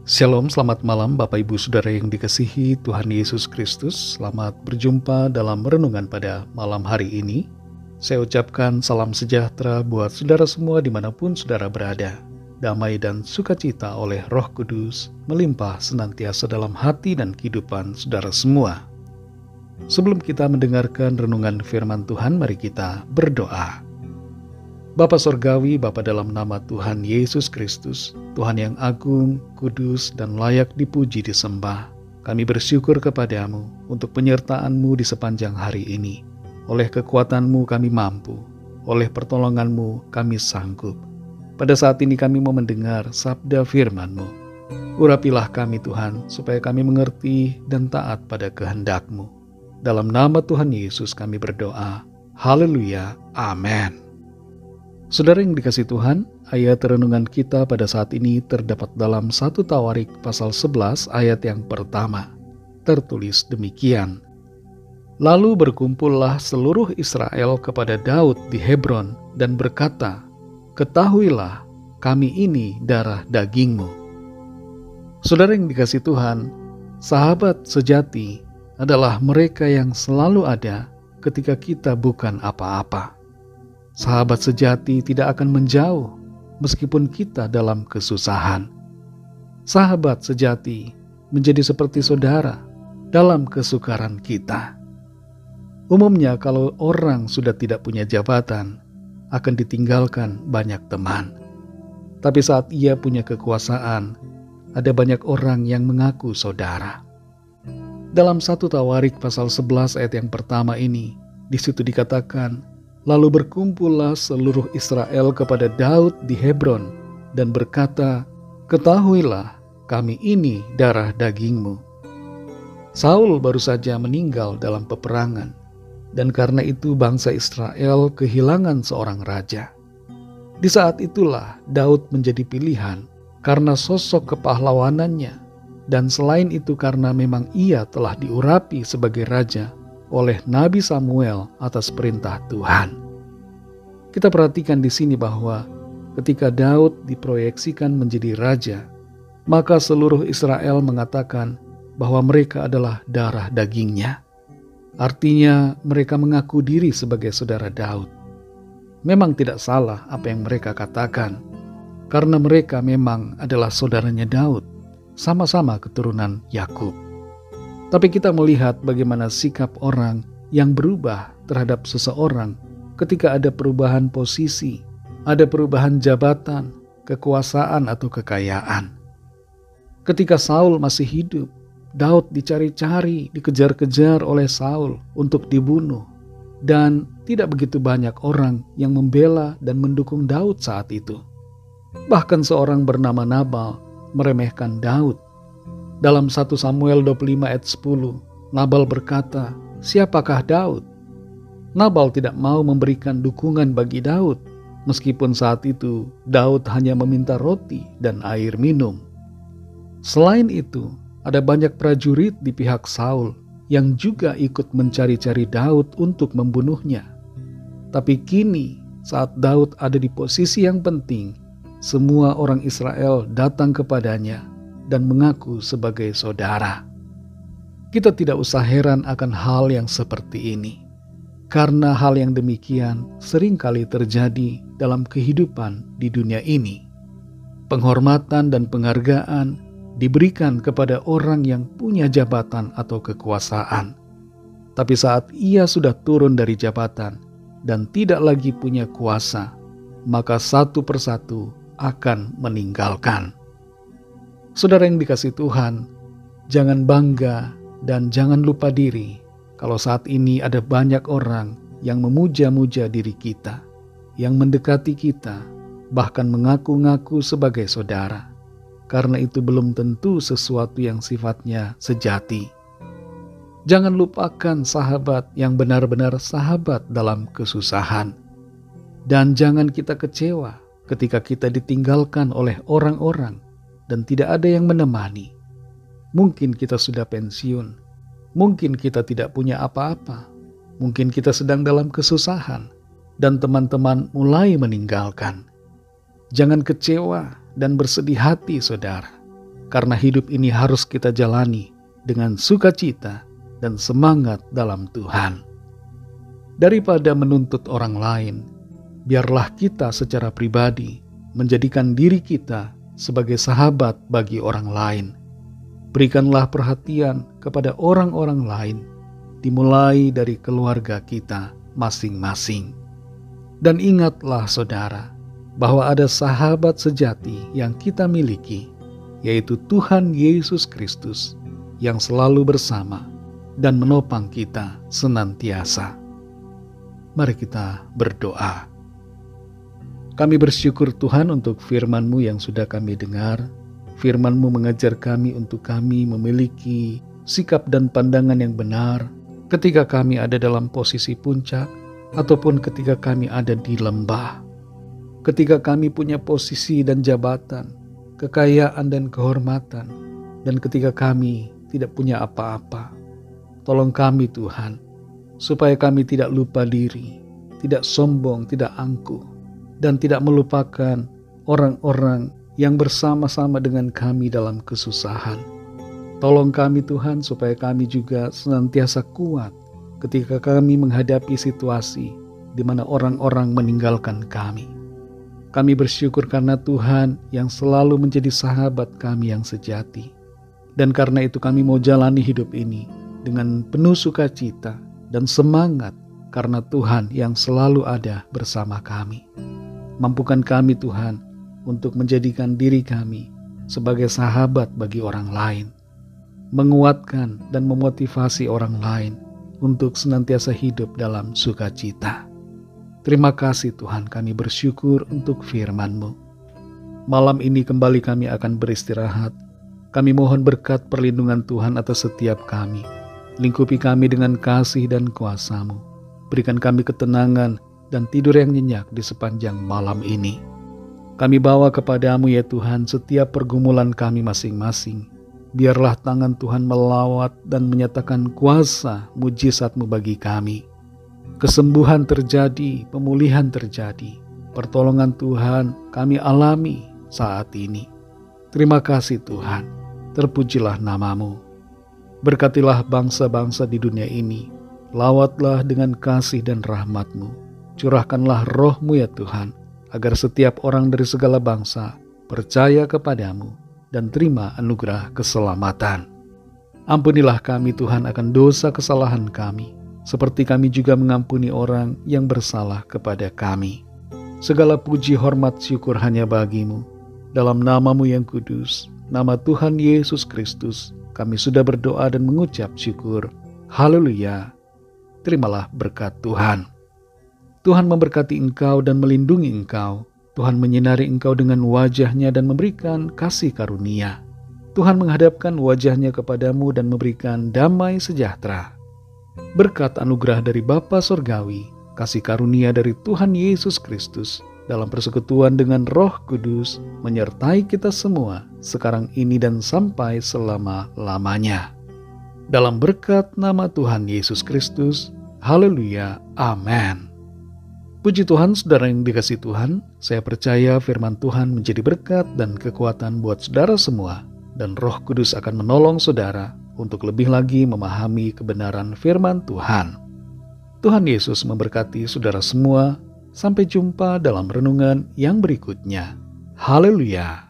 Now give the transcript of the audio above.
Shalom, selamat malam Bapak Ibu Saudara yang dikasihi Tuhan Yesus Kristus. Selamat berjumpa dalam renungan pada malam hari ini. Saya ucapkan salam sejahtera buat saudara semua dimanapun saudara berada. Damai dan sukacita oleh Roh Kudus melimpah senantiasa dalam hati dan kehidupan saudara semua. Sebelum kita mendengarkan renungan firman Tuhan, mari kita berdoa. Bapa Sorgawi, Bapa dalam nama Tuhan Yesus Kristus, Tuhan yang agung, kudus, dan layak dipuji disembah, kami bersyukur kepadamu untuk penyertaan-Mu di sepanjang hari ini. Oleh kekuatan-Mu kami mampu, oleh pertolongan-Mu kami sanggup. Pada saat ini kami mau mendengar sabda firman-Mu. Urapilah kami Tuhan, supaya kami mengerti dan taat pada kehendak-Mu. Dalam nama Tuhan Yesus kami berdoa. Haleluya, amin. Saudara yang dikasihi Tuhan, ayat renungan kita pada saat ini terdapat dalam 1 Tawarik pasal 11 ayat yang pertama. Tertulis demikian. Lalu berkumpullah seluruh Israel kepada Daud di Hebron dan berkata, "Ketahuilah, kami ini darah dagingmu." Saudara yang dikasihi Tuhan, sahabat sejati adalah mereka yang selalu ada ketika kita bukan apa-apa. Sahabat sejati tidak akan menjauh meskipun kita dalam kesusahan. Sahabat sejati menjadi seperti saudara dalam kesukaran kita. Umumnya kalau orang sudah tidak punya jabatan, akan ditinggalkan banyak teman. Tapi saat ia punya kekuasaan, ada banyak orang yang mengaku saudara. Dalam 1 Tawarik pasal 11 ayat yang pertama ini, di situ dikatakan, lalu berkumpullah seluruh Israel kepada Daud di Hebron dan berkata, "Ketahuilah, kami ini darah dagingmu." Saul baru saja meninggal dalam peperangan, dan karena itu bangsa Israel kehilangan seorang raja. Di saat itulah Daud menjadi pilihan karena sosok kepahlawanannya, dan selain itu karena memang ia telah diurapi sebagai raja oleh Nabi Samuel atas perintah Tuhan. Kita perhatikan di sini bahwa ketika Daud diproyeksikan menjadi raja, maka seluruh Israel mengatakan bahwa mereka adalah darah dagingnya. Artinya mereka mengaku diri sebagai saudara Daud. Memang tidak salah apa yang mereka katakan, karena mereka memang adalah saudaranya Daud, sama-sama keturunan Yakub. Tapi kita melihat bagaimana sikap orang yang berubah terhadap seseorang ketika ada perubahan posisi, ada perubahan jabatan, kekuasaan atau kekayaan. Ketika Saul masih hidup, Daud dicari-cari, dikejar-kejar oleh Saul untuk dibunuh. Dan tidak begitu banyak orang yang membela dan mendukung Daud saat itu. Bahkan seorang bernama Nabal meremehkan Daud. Dalam 1 Samuel 25 ayat 10, Nabal berkata, "Siapakah Daud?" Nabal tidak mau memberikan dukungan bagi Daud, meskipun saat itu Daud hanya meminta roti dan air minum. Selain itu, ada banyak prajurit di pihak Saul yang juga ikut mencari-cari Daud untuk membunuhnya. Tapi kini, saat Daud ada di posisi yang penting, semua orang Israel datang kepadanya dan mengaku sebagai saudara. Kita tidak usah heran akan hal yang seperti ini, karena hal yang demikian seringkali terjadi dalam kehidupan di dunia ini. Penghormatan dan penghargaan diberikan kepada orang yang punya jabatan atau kekuasaan. Tapi saat ia sudah turun dari jabatan dan tidak lagi punya kuasa, maka satu persatu akan meninggalkan. Saudara yang dikasihi Tuhan, jangan bangga dan jangan lupa diri kalau saat ini ada banyak orang yang memuja-muja diri kita, yang mendekati kita, bahkan mengaku-ngaku sebagai saudara. Karena itu belum tentu sesuatu yang sifatnya sejati. Jangan lupakan sahabat yang benar-benar sahabat dalam kesusahan. Dan jangan kita kecewa ketika kita ditinggalkan oleh orang-orang dan tidak ada yang menemani. Mungkin kita sudah pensiun, mungkin kita tidak punya apa-apa, mungkin kita sedang dalam kesusahan, dan teman-teman mulai meninggalkan. Jangan kecewa dan bersedih hati, saudara. karena hidup ini harus kita jalani dengan sukacita dan semangat dalam Tuhan. Daripada menuntut orang lain, biarlah kita secara pribadi menjadikan diri kita sebagai sahabat bagi orang lain. Berikanlah perhatian kepada orang-orang lain, dimulai dari keluarga kita masing-masing. Dan ingatlah saudara, bahwa ada sahabat sejati yang kita miliki, yaitu Tuhan Yesus Kristus, yang selalu bersama dan menopang kita senantiasa. Mari kita berdoa. Kami bersyukur Tuhan untuk firman-Mu yang sudah kami dengar. Firman-Mu mengajar kami untuk kami memiliki sikap dan pandangan yang benar ketika kami ada dalam posisi puncak ataupun ketika kami ada di lembah. Ketika kami punya posisi dan jabatan, kekayaan dan kehormatan, dan ketika kami tidak punya apa-apa. Tolong kami Tuhan, supaya kami tidak lupa diri, tidak sombong, tidak angkuh, dan tidak melupakan orang-orang yang bersama-sama dengan kami dalam kesusahan. Tolong kami Tuhan, supaya kami juga senantiasa kuat ketika kami menghadapi situasi di mana orang-orang meninggalkan kami. Kami bersyukur karena Tuhan yang selalu menjadi sahabat kami yang sejati. Dan karena itu kami mau jalani hidup ini dengan penuh sukacita dan semangat karena Tuhan yang selalu ada bersama kami. Mampukan kami Tuhan untuk menjadikan diri kami sebagai sahabat bagi orang lain. Menguatkan dan memotivasi orang lain untuk senantiasa hidup dalam sukacita. Terima kasih Tuhan, kami bersyukur untuk firman-Mu. Malam ini kembali kami akan beristirahat. Kami mohon berkat perlindungan Tuhan atas setiap kami. Lingkupi kami dengan kasih dan kuasa-Mu. Berikan kami ketenangan dan tidur yang nyenyak di sepanjang malam ini. Kami bawa kepada-Mu ya Tuhan setiap pergumulan kami masing-masing. Biarlah tangan Tuhan melawat dan menyatakan kuasa mujizat-Mu bagi kami. Kesembuhan terjadi, pemulihan terjadi. Pertolongan Tuhan kami alami saat ini. Terima kasih Tuhan, terpujilah nama-Mu. Berkatilah bangsa-bangsa di dunia ini. Lawatlah dengan kasih dan rahmat-Mu. Curahkanlah roh-Mu ya Tuhan, agar setiap orang dari segala bangsa percaya kepada-Mu dan terima anugerah keselamatan. Ampunilah kami Tuhan akan dosa kesalahan kami, seperti kami juga mengampuni orang yang bersalah kepada kami. Segala puji, hormat, syukur hanya bagi-Mu. Dalam nama-Mu yang kudus, nama Tuhan Yesus Kristus, kami sudah berdoa dan mengucap syukur. Haleluya. Terimalah berkat Tuhan. Tuhan memberkati engkau dan melindungi engkau. Tuhan menyinari engkau dengan wajah-Nya dan memberikan kasih karunia. Tuhan menghadapkan wajah-Nya kepadamu dan memberikan damai sejahtera. Berkat anugerah dari Bapa Sorgawi, kasih karunia dari Tuhan Yesus Kristus, dalam persekutuan dengan Roh Kudus, menyertai kita semua, sekarang ini dan sampai selama-lamanya. Dalam berkat nama Tuhan Yesus Kristus, haleluya, amin. Puji Tuhan, saudara yang dikasihi Tuhan, saya percaya firman Tuhan menjadi berkat dan kekuatan buat saudara semua, dan Roh Kudus akan menolong saudara untuk lebih lagi memahami kebenaran firman Tuhan. Tuhan Yesus memberkati saudara semua. Sampai jumpa dalam renungan yang berikutnya. Haleluya.